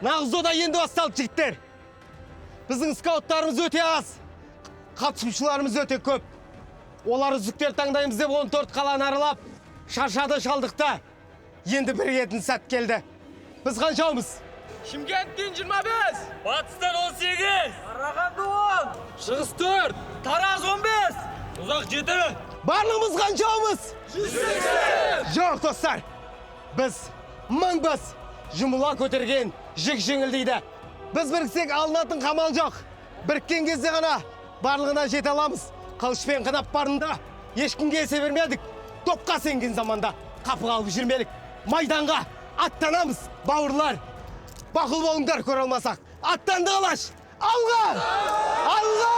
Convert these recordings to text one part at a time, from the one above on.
Нағызода енді басталды жігіттер. Біздің скауттарымыз өте аз. Қатысушыларымыз өте көп. Олар үздіктер таңдаймыз деп 14 қаланы аралап, шаршады шалдықты. Енді бірігетін сәт келді. Біз қаншаумыз? Шымкенттен 25, Батыстан 18, Қарағанды 10, Шығыс 4, Тараз 15, Ұзақ 7. Барлығымыз қаншаумыз? 180. Жоқ, достар. Біз мыңбыз. Жұмыла көтерген жік жеңілдейді. Біз біріксек алынатын қамал жоқ. Біріккен кезде ғана барлығына жете аламыз. Қылышпен қынап барында ешкімге есе бермедік. Топқа сенген заманда қапы қалып жүрмелік. Майданға аттанамыз, бауырлар. Бақыл болыңдар, көре алмасақ. Аттанды қалаш. Алға! Алға!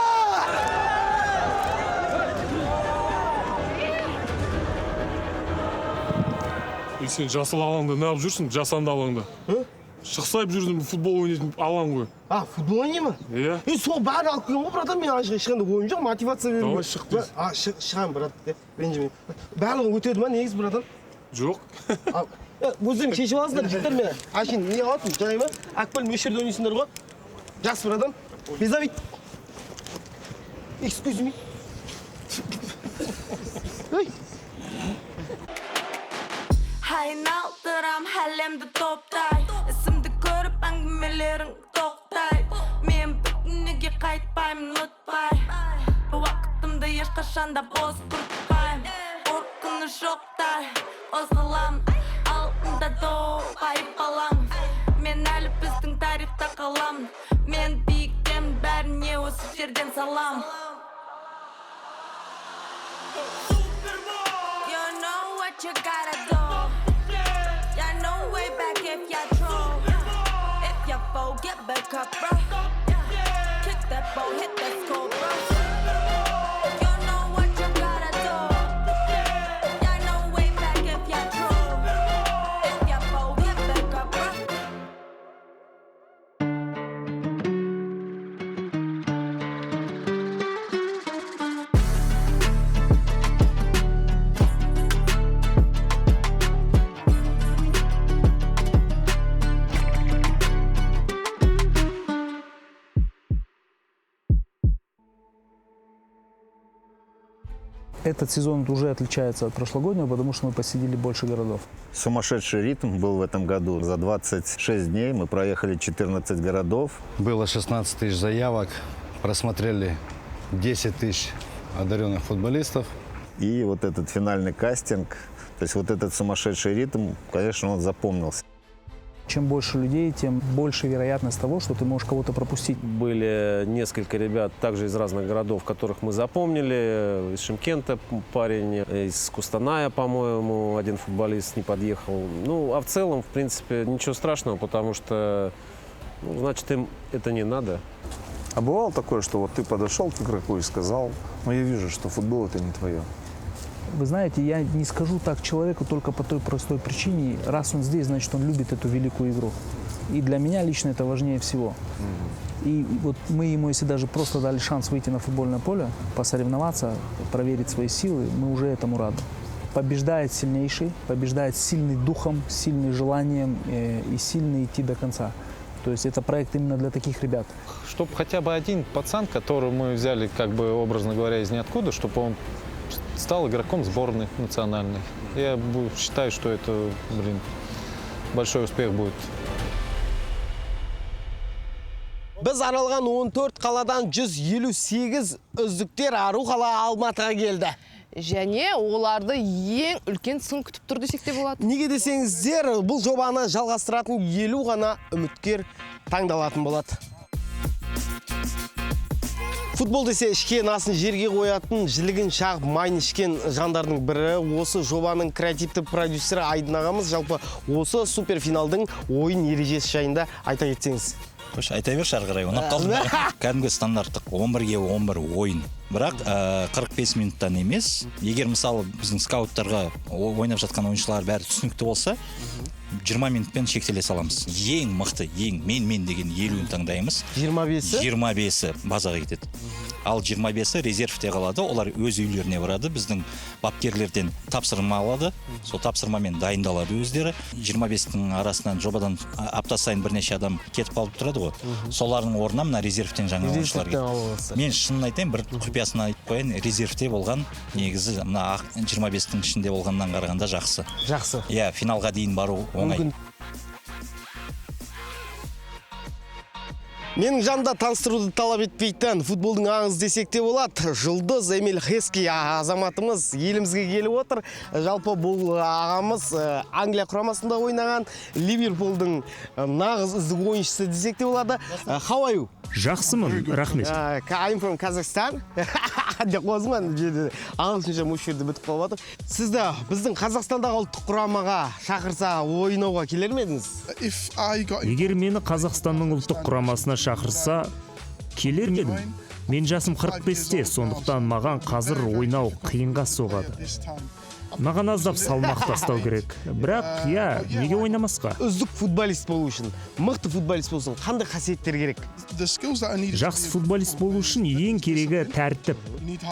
Сен жасыл алаңда не алып жүрсің? Жасанды алаңда. Шықсайып жүрдім, футбол ойнайтын алаң ғой. Футбол ойнай ма? Иә. Сол бәрі алып келген ғой, братан. Мен ешқандай ойым жоқ, мотивация беру. Давай шық дейсің. Шығам, брат. Ренжіме. Барлығы өтеді ма, негіз, братан? Жоқ. Өздерің шешіп аласыңдар, жігіттер мені. Ашин, не алатын, жарай ма? Акпел мешерде ойнайсыңдар ғой. Жақсы, братан. Безавит. Excuse me. Айналдырам әлемді топтай, ісімді көріп әңгімелерің тоқтай. Мен бүтінеге қайтпаймын, ұмытпай. Уақытымды ешқашанда бос құртпаймын. Қорқыныш жоқтай, озғылам, алдында тоғайып қалам. Мен әлі біздің тарихта қалам. Мен биіктен бәріне осы жерден салам. You know what you gotta do. You know way back if you troll. If you fall, get back up, bro. Kick that ball, hit that score, bro. You know what you gotta do. You know way back if you troll. If you fall, get back up, bro. Этот сезон уже отличается от прошлогоднего, потому что мы посетили больше городов. Сумасшедший ритм был в этом году. За 26 дней мы проехали 14 городов. Было 16 тысяч заявок, просмотрели 10 тысяч одаренных футболистов. И вот этот финальный кастинг, то есть вот этот сумасшедший ритм, конечно, он запомнился. Чем больше людей, тем больше вероятность того, что ты можешь кого-то пропустить. Были несколько ребят также из разных городов, которых мы запомнили. Из Шымкента парень, из Кустаная, по-моему, один футболист не подъехал. Ну, а в целом, в принципе, ничего страшного, потому что, ну, значит, им это не надо. А бывало такое, что вот ты подошел к игроку и сказал, ну я вижу, что футбол это не твое? Вы знаете, я не скажу так человеку только по той простой причине, раз он здесь, значит, он любит эту великую игру. И для меня лично это важнее всего. И вот мы ему, если даже просто дали шанс выйти на футбольное поле, посоревноваться, проверить свои силы, мы уже этому рады. Побеждает сильнейший, побеждает сильный духом, сильный желанием и сильный идти до конца. То есть это проект именно для таких ребят. Чтобы хотя бы один пацан, которого мы взяли, как бы образно говоря, из ниоткуда, чтобы он стал игроком сборной национальной. Я считаю, что это, большой успех будет. Біз аралған 14 қаладан 158 үздіктер ару қала Алматыға келді. Және оларды ең үлкен сын күтіп тұр десек те болады. Неге десеңіздер, бұл жобаны жалғастыратын 50 ғана үміткер таңдалатын болады. Футбол десе ішкен асын жерге қоятын, жілігін шағып майын ішкен жандардың бірі осы жобаның креативті продюсері Айдын ағамыз. Жалпы осы суперфиналдың ойын ережесі жайында айта кетсеңіз. Айта берші ары қарай, ұнап қалдым. Кәдімгі стандарттық 11-ге 11 ойын. Бірақ 45 минуттан емес. Егер мысалы біздің скауттарға ойнап жатқан ойыншылар бәрі түсінікті болса, 20 минутпен шектеле саламыз. Ең мықты, ең мен деген 50-ін таңдаймыз. 25-і? 25-і базаға кетеді. ал 25-і резервте қалады, олар өз үйлеріне барады, біздің бапкерлерден тапсырма алады, сол тапсырмамен дайындалады өздері. 25-тің арасынан жобадан апта сайын бірнеше адам кетіп қалып тұрады ғой. Солардың орнына мына резервтен жаңа ойыншылар келеді. Мен шынын айтайын, бір құпиясын айтып қояйын, резервте болған негізі мына 25-тің ішінде болғаннан қарағанда жақсы. Жақсы. Иә, финалға дейін бару оңай. Менің жанымда таныстыруды талап етпейтін футболдың аңыз десек те болады. Жұлдыз Эмиль Хески азаматымыз елімізге келіп отыр. Жалпы бұл ағамыз Англия құрамасында ойнаған, Ливерпулдың нағыз үздік ойыншысы десек те болады. How are you? Жақсымын, рахмет. I'm from Kazakhstan. Деп қойсың ағылшынша мөшірді бітіп қалып отыр. Сізді біздің Қазақстандағы ұлттық құрамаға шақырса ойнауға келер ме едіңіз? Егер мені Қазақстанның ұлттық құрамасына шақырса, келер едім. Мен жасым 45-те, сондықтан маған қазір ойнау қиынға соғады. Маған аздап салмақ тастау керек. Бірақ, неге ойнамасқа? Үздік футболист болу үшін, мықты футболист болсын, қандай қасиеттер керек? Жақсы футболист болу үшін ең керегі тәртіп.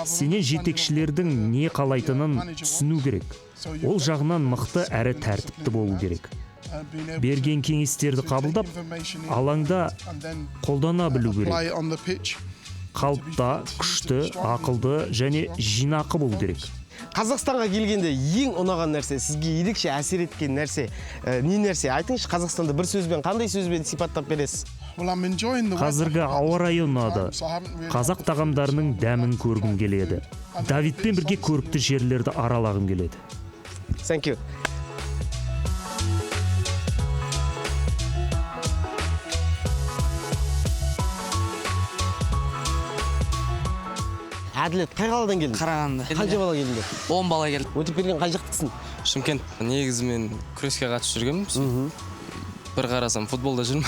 Сенен жетекшілердің не қалайтынын түсіну керек. Ол жағынан мықты әрі тәртіпті болу керек. Берген кеңестерді қабылдап, алаңда қолдана білу керек. Қалыпта, күшті, ақылды және жинақы болу керек. Қазақстанға келгенде ең ұнаған нәрсе, сізге ерекше әсер еткен нәрсе, не нәрсе? Айтыңызшы, Қазақстанда бір сөзбен, қандай сөзбен сипаттап бересіз? Қазіргі ауа райы ұнады. Қазақ тағамдарының дәмін көргім келеді. Давидпен бірге көрікті жерлерді аралағым келеді. Thank you. Әділет, қай қаладан келдің? Қарағанды. Қанша бала келдің? 10 бала келді. Өтіп берген қай жақтысың? Шымкент. Негізі мен күреске қатысып жүргенмін. Бір қарасам футболда жүрмін.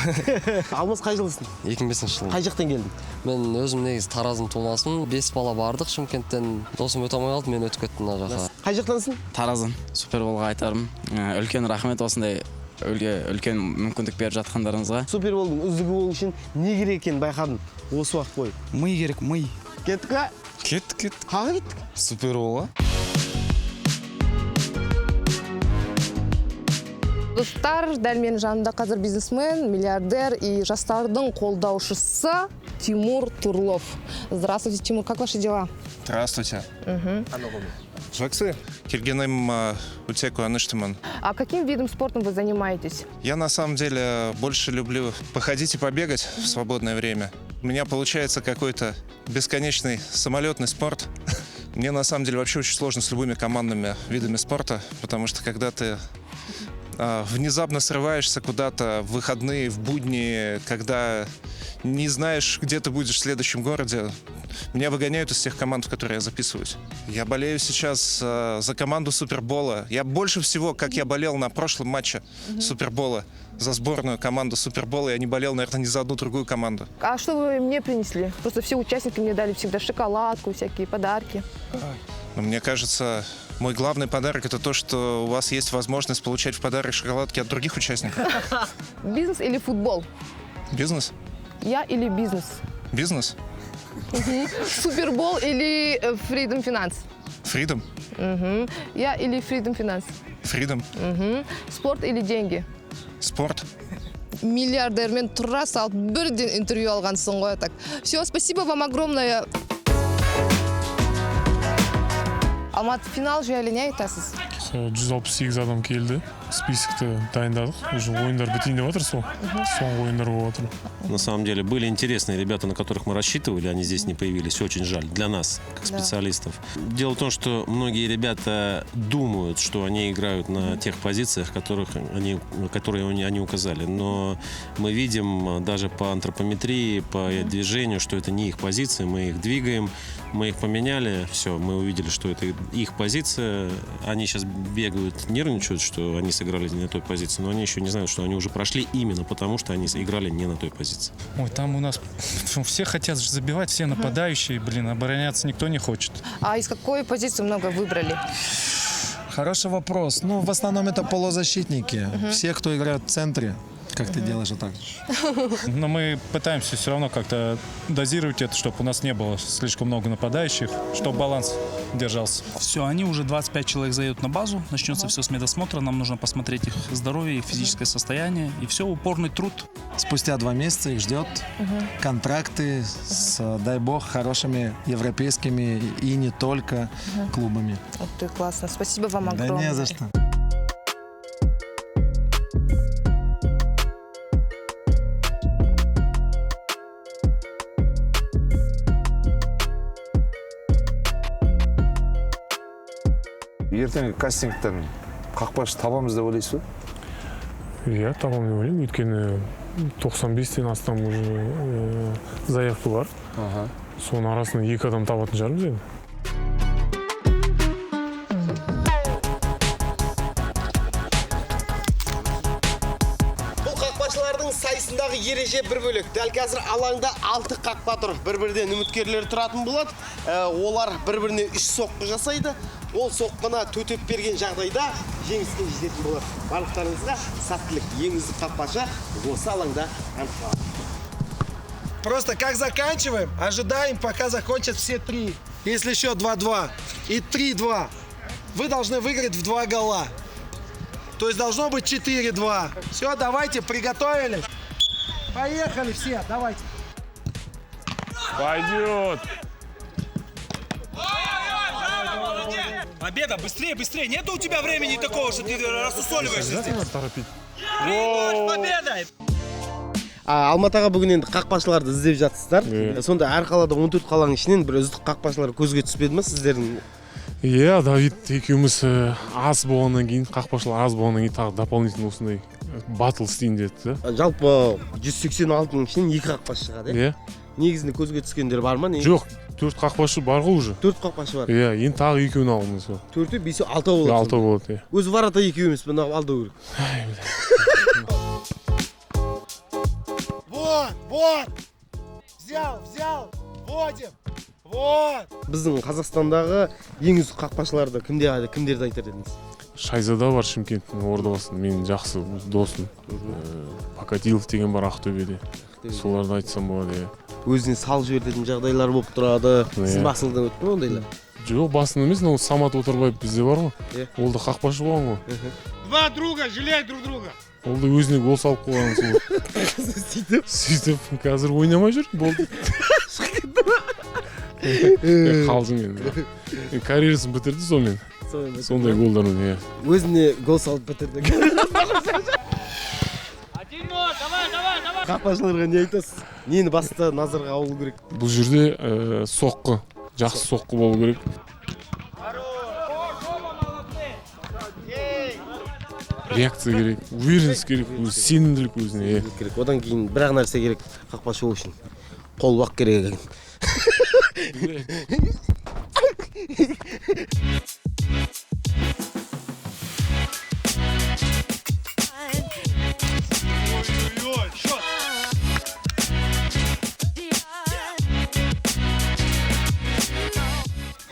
Алмас қай жылысың? 2005 жылы. Қай жақтан келдің? Мен өзім негізі Тараздың тумасымын. 5 бала бардық Шымкенттен. Досым өте алмай қалды, мен өтіп кеттім мына жаққа. Қай жақтансың? Тараздан. Суперболға айтарым. Үлкен рахмет осындай үлкен мүмкіндік беріп жатқандарыңызға. Суперболдың үздігі болу үшін не керек екенін байқадым осы уақыт бойы? Ми керек, ми. Кеттік па? Кеттік. Қаға кеттік? Суперболға. Достар, дәл менің жанымда қазір бизнесмен, миллиардер и жастардың қолдаушысы Тимур Турлов. Здравствуйте, Тимур, как ваши дела? Здравствуйте. Жақсы. Келгенім өте қуаныштымын. А каким видом спорта вы занимаетесь? Я на самом деле больше люблю походить и побегать в свободное время. У меня получается какой-то бесконечный самолетный спорт. Мне на самом деле вообще очень сложно с любыми командными видами спорта, потому что когда ты внезапно срываешься куда-то в выходные, в будни, когда не знаешь, где ты будешь в следующем городе, меня выгоняют из тех команд, в которые я записываюсь. Я болею сейчас за команду Супербола. Я больше всего, как я болел на прошлом матче Супербола, за сборную команду Супербола, я не болел, наверное, ни за одну другую команду. А что вы мне принесли? Просто все участники мне дали всегда шоколадку, всякие подарки. Но мне кажется, мой главный подарок — это то, что у вас есть возможность получать в подарок шоколадки от других участников. Бизнес или футбол? Бизнес? Я или бизнес? Бизнес? Супербол или Freedom Finance? Freedom? Я или Freedom Finance? Freedom? Спорт или деньги? Спорт? Миллиардермен тура салып бірден интервью алғансың ғой, так. Все, спасибо вам огромное. Алмат, финал жайлы не айтасыз? 168 адам келді. Списокті дайындадық. Уже ойындар бітейін деп жатыр сол. Соңғы ойындар болып жатыр. На самом деле были интересные ребята, на которых мы рассчитывали, они здесь не появились. Очень жаль для нас, как специалистов. Дело в том, что многие ребята думают, что они играют на тех позициях, которые они указали. Но мы видим даже по антропометрии, по движению, что это не их позиции. Мы их двигаем, мы их поменяли. Все, мы увидели, что это их позиция. Они сейчас бегают, нервничают, что они сыграли не на той позиции, но они еще не знают, что они уже прошли именно потому, что они играли не на той позиции. Ой, там у нас все хотят забивать, все нападающие, обороняться никто не хочет. А из какой позиции много выбрали? Хороший вопрос. Ну, в основном это полузащитники. Все, кто играет в центре. как ты делаешь, так же. Но мы пытаемся все равно как-то дозировать это, чтобы у нас не было слишком много нападающих, чтобы баланс держался. Все, они уже 25 человек заедут на базу, начнется все с медосмотра, нам нужно посмотреть их здоровье, их физическое состояние, и все, упорный труд. Спустя 2 месяца их ждет контракты с, дай бог, хорошими европейскими и не только клубами. Это классно. Спасибо вам Да огромное. не за что. Ертеңгі кастингтен қақпашы табамыз деп ойлайсыз ба? Иә, табамын деп ойлаймын. Өйткені 95-тен астам уже заявка бар. Соның арасынан 2 адам табатын шығармыз енді. Бұл қақпашылардың сайысындағы ереже бір бөлек. Дәл қазір алаңда 6 қақпа тұр. Бір-бірден үміткерлер тұратын болады. Олар бір-біріне 3 соққы жасайды. Ол соққына төтеп берген жағдайда жеңіске жететін болады. Барлықтарыңызға сәттілік. Ең үздік қақпашы осы алаңда анықталады. Просто как заканчиваем, ожидаем, пока закончат все 3. Если счет 2-2 и 3-2, вы должны выиграть в 2 гола. То есть должно быть 4-2. Все, давайте, приготовились. Поехали все, давайте. Пойдет. Победа, быстрее, быстрее. Нету у тебя времени такого, что ты рассусоливаешься здесь. Гоу! Победа! Алматыға бүгін енді қақпашыларды іздеп жатсыздар. Сонда әр қалада 14 қаланың ішінен бір үздік қақпашылар көзге түспеді ме сіздердің? Иә, Давид екеуміз аз болғаннан кейін, қақпашылар аз болғаннан кейін тағы дополнительно осындай батл істейін деді. Жалпы 186-ның ішінен 2 қақпашы шығады. Иә. Негізінде көзге түскендер бар ма? Жоқ, 4 қақпашы бар ғой уже. 4 қақпашы бар. Иә, енді тағы 2-ін алғымыз бар. 4-і, 5-і, 6-ы болады. 6 болады, иә. Өзі ворота 2 емес, мына алдау керек. Вот! Взял! Вводим! Вот! Біздің Қазақстандағы ең үздік қақпашыларды кімдерді айтар едіңіз? Шайзада бар Шымкенттің ордабасында, менің жақсы досым. Покатилов деген бар Ақтөбеде. Соларды айтсам болады, иә. Өзіне салып жіберетін жағдайлар болып тұрады. Сіз басыңыздан өтті ме ондайлар? Жоқ, басында емес, но Самат Отарбаев бізде бар ғой. Ол да қақпашы болған ғой. Два друга жалеют друг друга. Ол да өзіне гол салып қойған сол. Сөйтіп, қазір ойнамай жүр, болды. Қалжың енді. Карьерасын бітірді сонымен. Сондай голдармен, иә. Өзіне гол салып бітірді. Қақпашыларға не айтасыз? Нені басты назарға алу керек? Бұл жерде соққы, жақсы соққы болу керек. Реакция керек, уверенность керек, сенімділік өзіне. Одан кейін бір-ақ нәрсе керек қақпашы болу үшін. Қолбақ керек екен.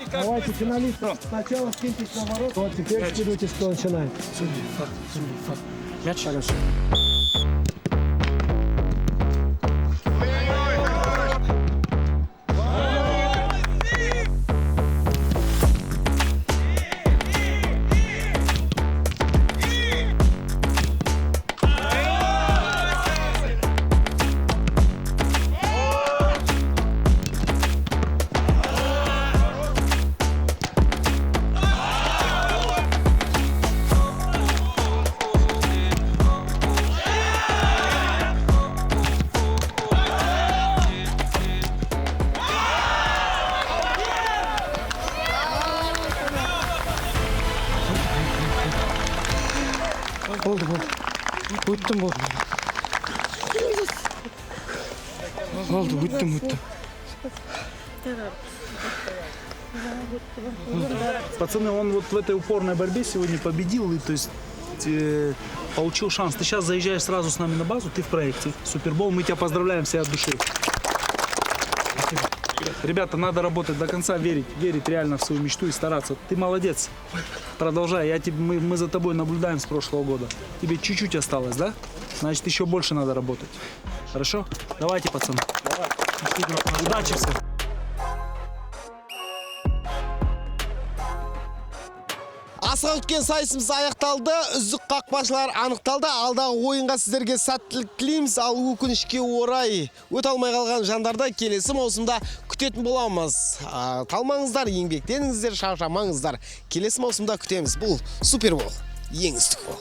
Давайте, финалисты, сначала скиньтесь на ворот, вот теперь скидывайтесь, кто начинает. Мяч. Хорошо. Болды. Өттім болды. Өттім. Пацаны, он вот в этой упорной борьбе сегодня победил, и то есть получил шанс. Ты сейчас заезжаешь сразу с нами на базу, ты в проекте Супербол. Мы тебя поздравляем все от души. Ребята, надо работать до конца, верить реально в свою мечту и стараться. Ты молодец. Продолжай. Мы за тобой наблюдаем с прошлого года. Тебе чуть-чуть осталось, да? Значит, еще больше надо работать. Хорошо? Давайте, пацаны. Удачи всем. Асыға күткен сайысымыз аяқталды, үздік қақпашылар анықталды. Алдағы ойынға сіздерге сәттілік тілейміз. Ал өкінішке орай өте алмай қалған жандарды келесі маусымда күтетін боламыз. Талмаңыздар, еңбектеніңіздер, шаршамаңыздар. Келесі маусымда күтеміз. Бұл Супербол, ең үздік бол.